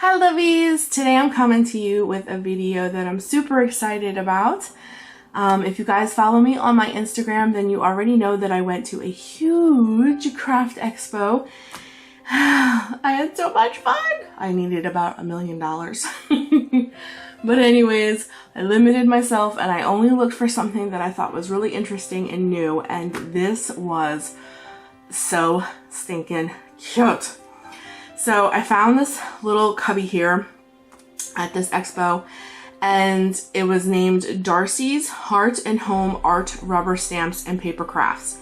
Hi lovies! Today I'm coming to you with a video that I'm super excited about. If you guys follow me on my Instagram, then you already know that I went to a huge craft expo. I had so much fun! I needed about $1 million. But anyways, I limited myself and I only looked for something that I thought was really interesting and new, and this was so stinking cute. So I found this little cubby here at this expo, and it was named Darcy's Heart and Home Art Rubber Stamps and Paper Crafts.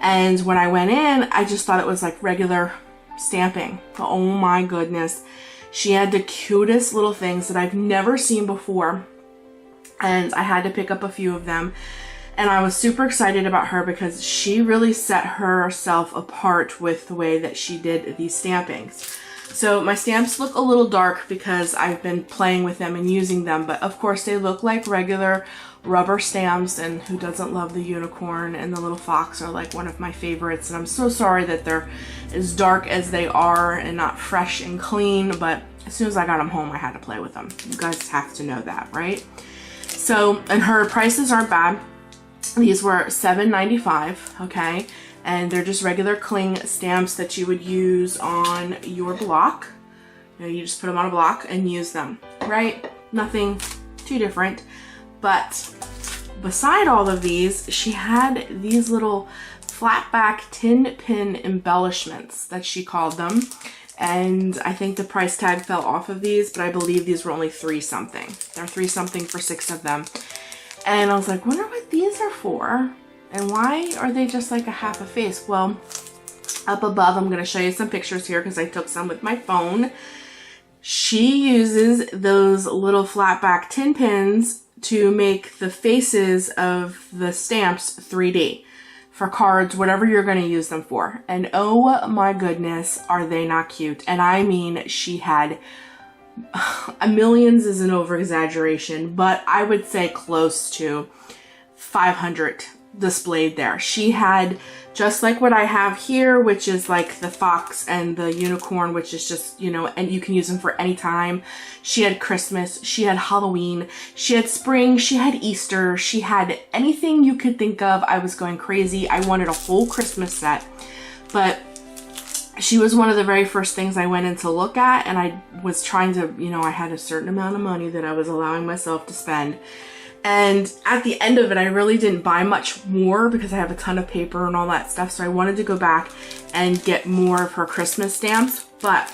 And when I went in, I just thought it was like regular stamping. Oh my goodness. She had the cutest little things that I've never seen before, and I had to pick up a few of them. And I was super excited about her because she really set herself apart with the way that she did these stampings. So my stamps look a little dark because I've been playing with them and using them, but of course they look like regular rubber stamps, and who doesn't love the unicorn and the little fox are like one of my favorites. And I'm so sorry that they're as dark as they are and not fresh and clean, but as soon as I got them home I had to play with them. You guys have to know that, right? So, and her prices aren't bad. These were $7.95, okay? And they're just regular cling stamps that you would use on your block. You know, you just put them on a block and use them, right? Nothing too different. But beside all of these, she had these little flat back tin pin embellishments that she called them. And I think the price tag fell off of these, but I believe these were only $3 something. They're $3 something for 6 of them. And I was like, wonder what these are for, and why are they just like a half a face? Well, up above, I'm going to show you some pictures here because I took some with my phone. She uses those little flat back tin pins to make the faces of the stamps 3D for cards, whatever you're going to use them for. And oh my goodness, are they not cute? And I mean, she had millions is an over exaggeration, but I would say close to 500 displayed there. She had just like what I have here, which is like the fox and the unicorn, which is just, you know, and you can use them for any time. She had Christmas, she had Halloween, she had spring, she had Easter, she had anything you could think of. I was going crazy. I wanted a whole Christmas set, but she was one of the very first things I went in to look at, and I was trying to, you know, I had a certain amount of money that I was allowing myself to spend. And at the end of it, I really didn't buy much more because I have a ton of paper and all that stuff. So I wanted to go back and get more of her Christmas stamps. But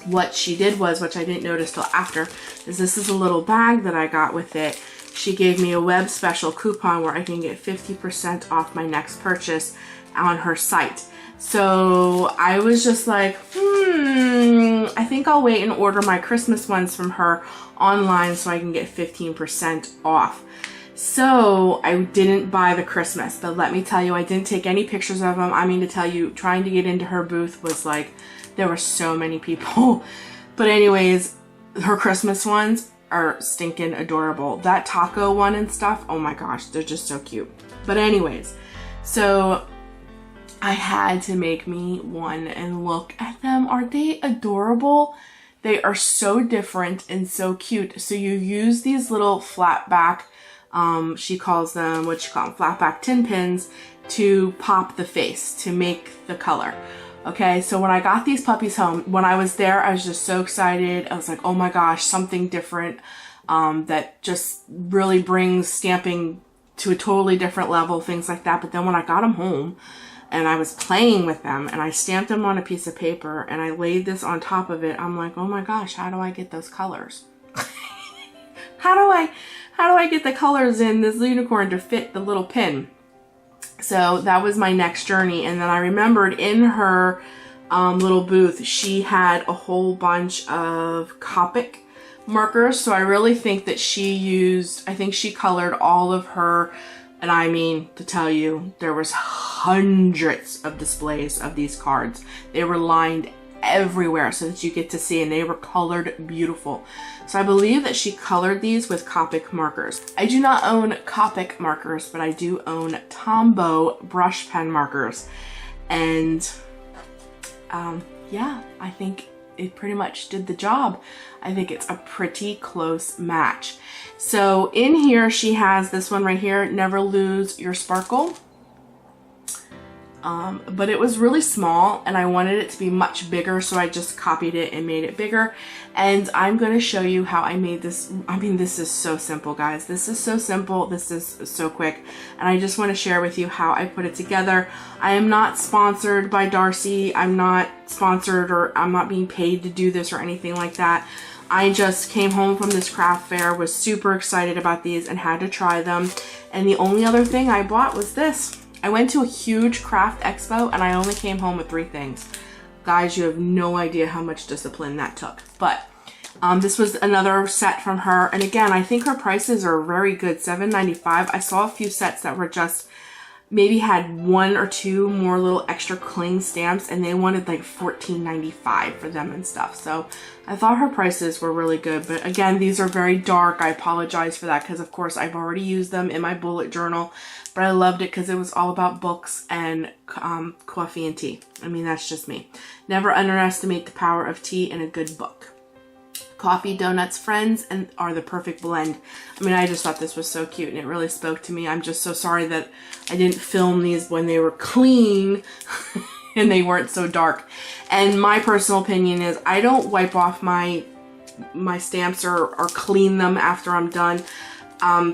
what she did was, which I didn't notice till after, is this is a little bag that I got with it. She gave me a web special coupon where I can get 50% off my next purchase on her site. So I was just like, I think I'll wait and order my Christmas ones from her online so I can get 15% off. So I didn't buy the Christmas, but let me tell you, I didn't take any pictures of them. I mean, to tell you, trying to get into her booth was like, there were so many people. But anyways, her Christmas ones are stinking adorable. That taco one and stuff, oh my gosh, they're just so cute. But anyways, so I had to make me one and look at them. Aren't they adorable? They are so different and so cute. So you use these little flat back, she calls them, what she calls them, flat back tin pins to pop the face, to make the color. Okay, so when I got these puppies home, when I was there, I was just so excited. I was like, oh my gosh, something different that just really brings stamping to a totally different level, things like that. But then when I got them home, and I was playing with them, and I stamped them on a piece of paper, and I laid this on top of it. I'm like, oh my gosh, how do I get those colors? How do I get the colors in this unicorn to fit the little pin? So that was my next journey. And then I remembered in her little booth, she had a whole bunch of Copic markers. So I really think that she used, I think she colored all of her. And I mean, to tell you, there was hundreds of displays of these cards. They were lined everywhere so that you get to see, and they were colored beautiful. So I believe that she colored these with Copic markers. I do not own Copic markers, but I do own Tombow brush pen markers. And yeah, I think it pretty much did the job. I think it's a pretty close match. So in here, she has this one right here, Never Lose Your Sparkle. But it was really small and I wanted it to be much bigger, so I just copied it and made it bigger. And I'm going to show you how I made this. I mean, this is so simple, guys. This is so simple. This is so quick. And I just want to share with you how I put it together. I am not sponsored by Darcy. I'm not sponsored, or I'm not being paid to do this or anything like that. I just came home from this craft fair, was super excited about these and had to try them. And the only other thing I bought was this. I went to a huge craft expo and I only came home with 3 things. Guys, you have no idea how much discipline that took. But this was another set from her. And again, I think her prices are very good, $7.95. I saw a few sets that were just maybe had 1 or 2 more little extra cling stamps, and they wanted like $14.95 for them and stuff. So I thought her prices were really good. But again, these are very dark. I apologize for that because of course I've already used them in my bullet journal, but I loved it because it was all about books and coffee and tea. I mean, that's just me. Never underestimate the power of tea and a good book. Coffee, donuts, friends, and are the perfect blend. I mean, I just thought this was so cute and it really spoke to me. I'm just so sorry that I didn't film these when they were clean and they weren't so dark. And my personal opinion is I don't wipe off my stamps or clean them after I'm done.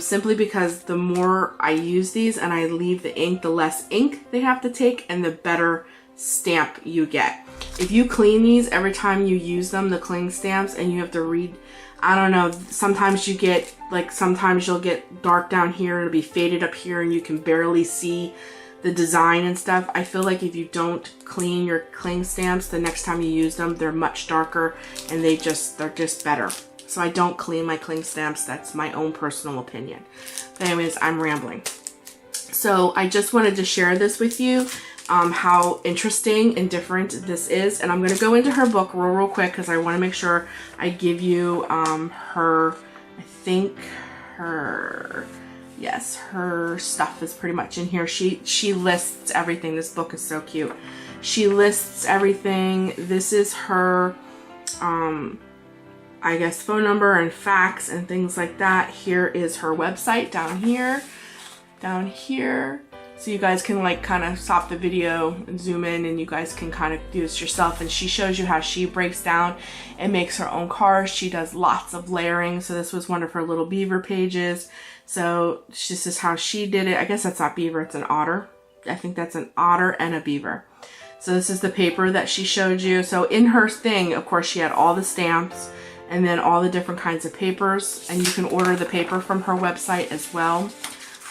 Simply because the more I use these and I leave the ink, the less ink they have to take and the better stamp you get. If you clean these every time you use them, the cling stamps, and you have to read, I don't know, sometimes you get, like, sometimes you'll get dark down here and it'll be faded up here and you can barely see the design and stuff. I feel like if you don't clean your cling stamps, the next time you use them, they're much darker and they're just better. So I don't clean my cling stamps. That's my own personal opinion. But anyways, I'm rambling. So I just wanted to share this with you, how interesting and different this is. And I'm going to go into her book real quick because I want to make sure I give you her, I think her, yes, her stuff is pretty much in here. She lists everything. This book is so cute. She lists everything. This is her, I guess, phone number and fax and things like that. Here is her website down here. So you guys can like kind of stop the video and zoom in and you guys can kind of do this yourself. And she shows you how she breaks down and makes her own cards. She does lots of layering. So this was one of her little beaver pages. So this is how she did it. I guess that's not beaver, it's an otter. I think that's an otter and a beaver. So this is the paper that she showed you. So in her thing, of course, she had all the stamps and then all the different kinds of papers. And you can order the paper from her website as well.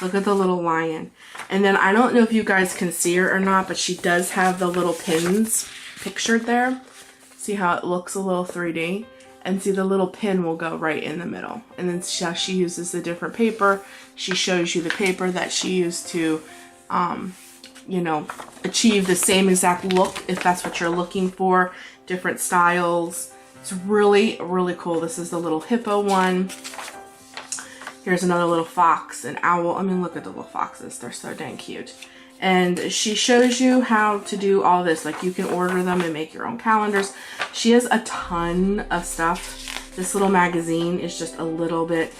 Look at the little lion. And then I don't know if you guys can see her or not, but she does have the little pins pictured there. See how it looks a little 3D? And see, the little pin will go right in the middle. And then she uses the different paper. She shows you the paper that she used to, you know, achieve the same exact look, if that's what you're looking for. Different styles. It's really, really cool. This is the little hippo one. Here's another little fox, an owl. I mean, look at the little foxes. They're so dang cute. And she shows you how to do all this. Like, you can order them and make your own calendars. She has a ton of stuff. This little magazine is just a little bit,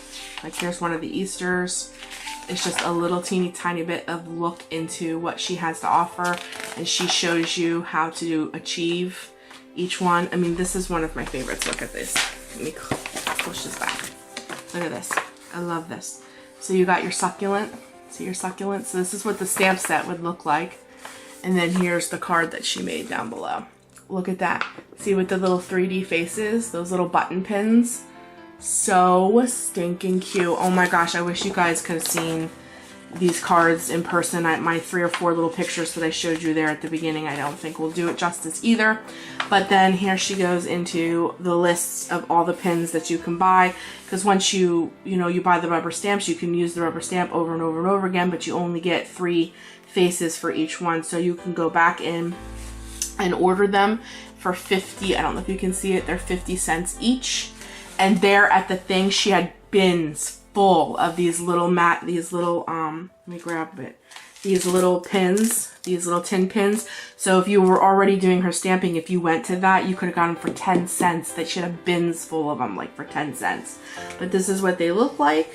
like, here's one of the Easters. It's just a little teeny tiny bit of look into what she has to offer. And she shows you how to achieve each one. I mean, this is one of my favorites. Look at this. Let me push this back. Look at this. I love this. So you got your succulent. See your succulent? So this is what the stamp set would look like. And then here's the card that she made down below. Look at that. See with the little 3D faces, those little button pins. So stinking cute. Oh my gosh, I wish you guys could have seen these cards in person. My 3 or 4 little pictures that I showed you there at the beginning, I don't think will do it justice either. But then here she goes into the lists of all the pins that you can buy, because once you buy the rubber stamps, you can use the rubber stamp over and over and over again, but you only get 3 faces for each one. So you can go back in and order them for 50, I don't know if you can see it, they're 50 cents each. And there at the thing, she had bins full of these little let me grab it. these little pins, these little tin pins. So if you were already doing her stamping, if you went to that, you could have gotten them for 10 cents. They should have bins full of them, like for 10 cents. But this is what they look like.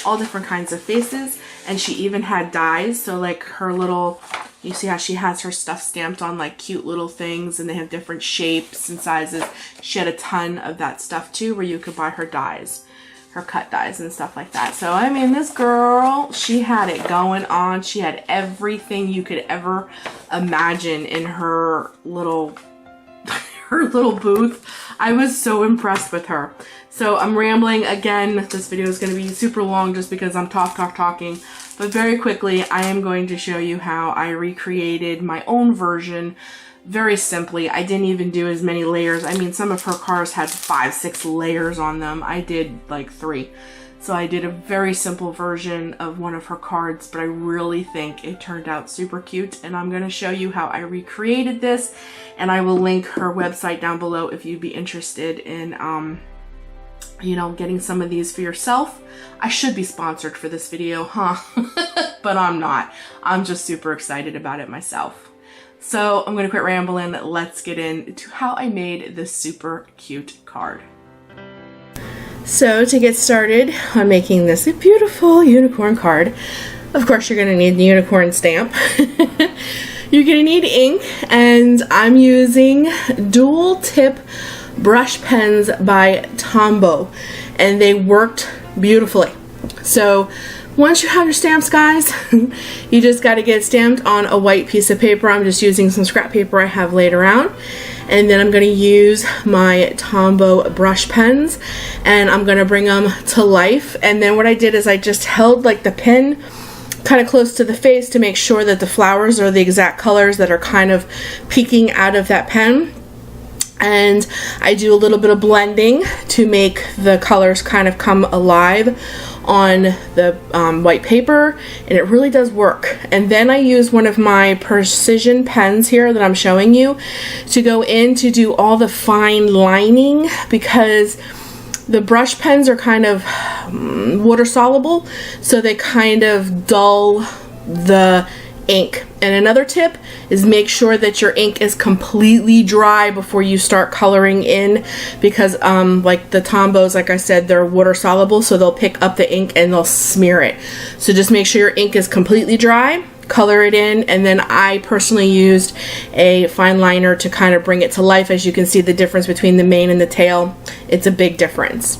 All different kinds of faces. And she even had dies. So like her little, you see how she has her stuff stamped on like cute little things, and they have different shapes and sizes. She had a ton of that stuff too, where you could buy her dies, her cut dies and stuff like that. So I mean, this girl, she had it going on. She had everything you could ever imagine in her little her little booth. I was so impressed with her. So I'm rambling again. This video is going to be super long just because I'm talking. But very quickly, I am going to show you how I recreated my own version very simply. I didn't even do as many layers. I mean, some of her cards had 5, 6 layers on them. I did like 3. So I did a very simple version of one of her cards, but I really think it turned out super cute. And I'm going to show you how I recreated this. And I will link her website down below if you'd be interested in, you know, getting some of these for yourself. I should be sponsored for this video, huh? But I'm not. I'm just super excited about it myself. So I'm going to quit rambling. Let's get into how I made this super cute card. So to get started on making this beautiful unicorn card, of course you're going to need the unicorn stamp. You're going to need ink, and I'm using dual tip brush pens by Tombow, and they worked beautifully. So once you have your stamps, guys, you just got to get it stamped on a white piece of paper. I'm just using some scrap paper I have laid around, and then I'm going to use my Tombow brush pens, and I'm going to bring them to life. And then what I did is I just held like the pen kind of close to the face to make sure that the flowers are the exact colors that are kind of peeking out of that pen. And I do a little bit of blending to make the colors kind of come alive on the white paper, and it really does work. And then I use one of my precision pens here that I'm showing you to go in to do all the fine lining, because the brush pens are kind of water soluble, so they kind of dull the ink. And another tip is make sure that your ink is completely dry before you start coloring in, because like the Tombows, like I said, they're water soluble, so they'll pick up the ink and they'll smear it. So just make sure your ink is completely dry, color it in, and then I personally used a fine liner to kind of bring it to life. As you can see the difference between the mane and the tail, it's a big difference.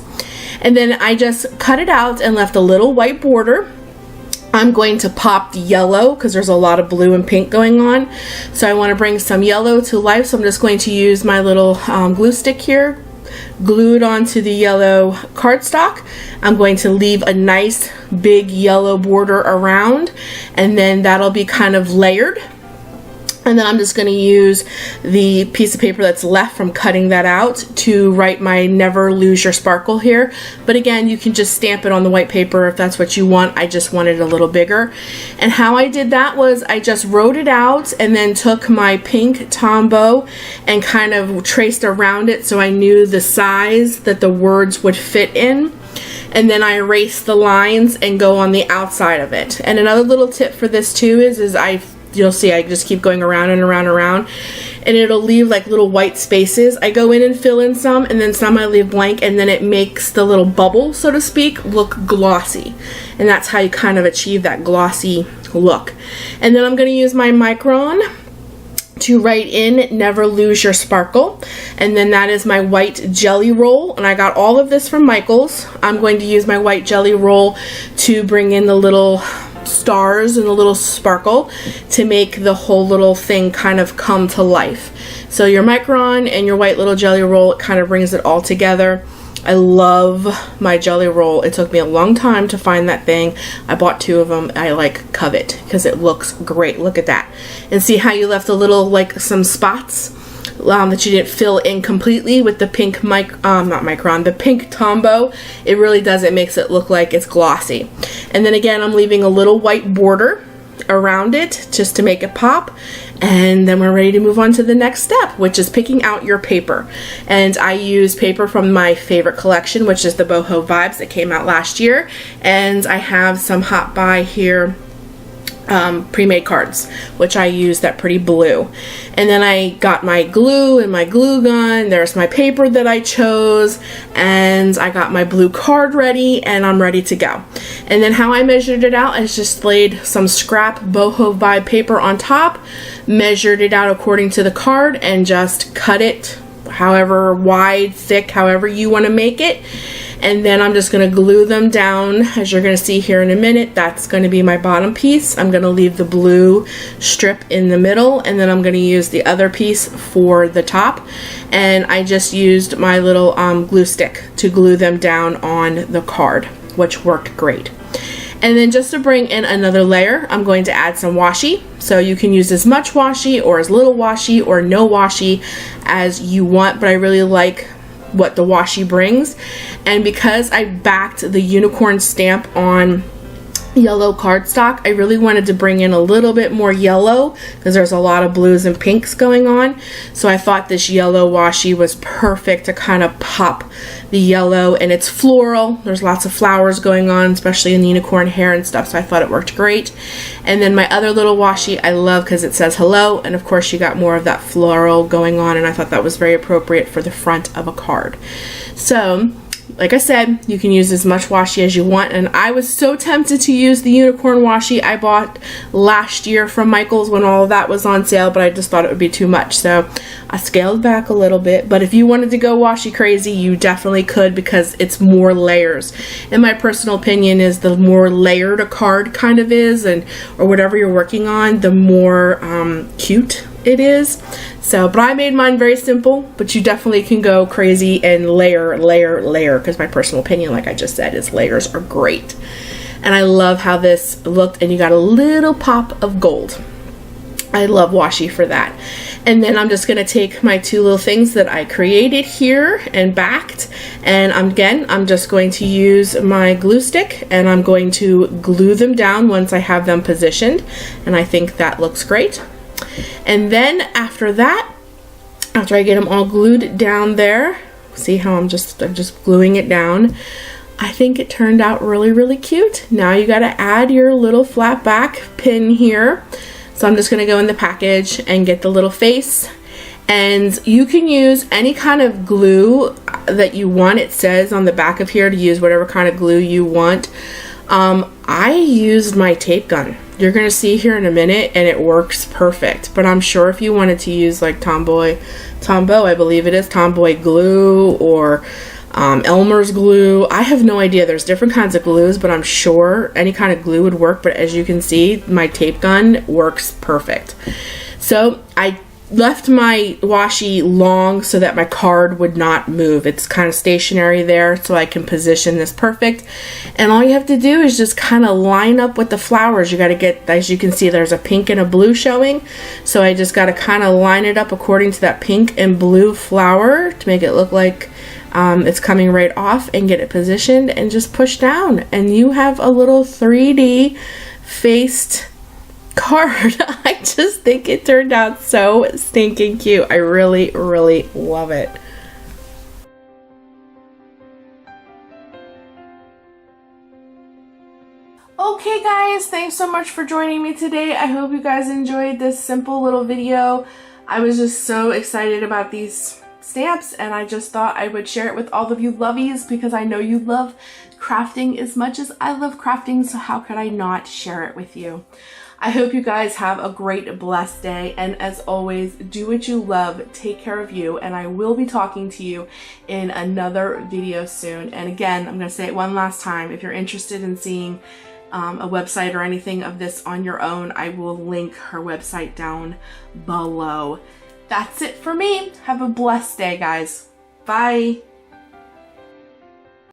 And then I just cut it out and left a little white border. I'm going to pop the yellow because there's a lot of blue and pink going on. So I want to bring some yellow to life. So I'm just going to use my little glue stick here, glue it onto the yellow cardstock. I'm going to leave a nice big yellow border around, and then that'll be kind of layered. And then I'm just going to use the piece of paper that's left from cutting that out to write my Never Lose Your Sparkle here. But again, you can just stamp it on the white paper if that's what you want. I just wanted it a little bigger. And how I did that was I just wrote it out and then took my pink Tombow and kind of traced around it so I knew the size that the words would fit in. And then I erase the lines and go on the outside of it. And another little tip for this too is you'll see I just keep going around and around and around, and it'll leave like little white spaces. I go in and fill in some, and then some I leave blank, and then it makes the little bubble, so to speak, look glossy. And that's how you kind of achieve that glossy look. And then I'm going to use my Micron to write in Never Lose Your Sparkle, and then that is my white jelly roll, and I got all of this from Michael's. I'm going to use my white jelly roll to bring in the little stars and the little sparkle to make the whole little thing kind of come to life. So your Micron and your white little jelly roll, it kind of brings it all together. I love my jelly roll. It took me a long time to find that thing. I bought 2 of them. I like covet because it looks great. Look at that. And see how you left a little, like some spots that you didn't fill in completely with the pink the pink Tombow. It really does. It makes it look like it's glossy. And then again, I'm leaving a little white border around it just to make it pop. And then we're ready to move on to the next step, which is picking out your paper. And I use paper from my favorite collection, which is the Boho Vibes that came out last year. And I have some Hot Buy here pre-made cards, which I use that pretty blue. And then I got my glue and my glue gun. There's my paper that I chose, and I got my blue card ready, and I'm ready to go. And then how I measured it out is just laid some scrap boho vibe paper on top, measured it out according to the card, and just cut it however wide, thick, however you want to make it. And then I'm just going to glue them down, as you're going to see here in a minute. That's going to be my bottom piece. I'm going to leave the blue strip in the middle, and then I'm going to use the other piece for the top. And I just used my little glue stick to glue them down on the card, which worked great. And then just to bring in another layer, I'm going to add some washi. So you can use as much washi or as little washi or no washi as you want, but I really like what the washi brings. And because I backed the unicorn stamp on yellow cardstock, I really wanted to bring in a little bit more yellow because there's a lot of blues and pinks going on. So I thought this yellow washi was perfect to kind of pop the yellow, and it's floral. There's lots of flowers going on, especially in the unicorn hair and stuff, so I thought it worked great. And then my other little washi I love because it says hello, and of course you got more of that floral going on, and I thought that was very appropriate for the front of a card. So like I said, you can use as much washi as you want, and I was so tempted to use the unicorn washi I bought last year from Michael's when all of that was on sale, but I just thought it would be too much, so I scaled back a little bit. But if you wanted to go washi crazy, you definitely could, because it's more layers. And my personal opinion is the more layered a card kind of is, and or whatever you're working on, the more cute it is. So, but I made mine very simple, but you definitely can go crazy and layer, because my personal opinion, like I just said, is layers are great. And I love how this looked, and you got a little pop of gold. I love washi for that. And then I'm just going to take my two little things that I created here and backed, and I'm just going to use my glue stick, and I'm going to glue them down once I have them positioned, and I think that looks great. And then after that, after I get them all glued down there, see how I'm just gluing it down, I think it turned out really cute. Now you got to add your little flat back pin here. So I'm just going to go in the package and get the little face, and you can use any kind of glue that you want. It says on the back of here to use whatever kind of glue you want. I used my tape gun. You're going to see here in a minute, and it works perfect. But I'm sure if you wanted to use like Tombow, I believe it is, Tombow glue, or Elmer's glue. I have no idea. There's different kinds of glues, but I'm sure any kind of glue would work. But as you can see, my tape gun works perfect. So I left my washi long so that my card would not move. It's kind of stationary there, so I can position this perfect. And all you have to do is just kind of line up with the flowers. You got to get, as you can see, there's a pink and a blue showing. So I just got to kind of line it up according to that pink and blue flower to make it look like it's coming right off, and get it positioned and just push down, and you have a little 3D faced card. I just think it turned out so stinking cute. I really love it. Okay guys, thanks so much for joining me today. I hope you guys enjoyed this simple little video. I was just so excited about these stamps, and I just thought I would share it with all of you lovies, because I know you love crafting as much as I love crafting, so how could I not share it with you? I hope you guys have a great, blessed day, and as always, do what you love, take care of you, and I will be talking to you in another video soon. And again, I'm going to say it one last time, if you're interested in seeing a website or anything of this on your own, I will link her website down below. That's it for me. Have a blessed day, guys. Bye.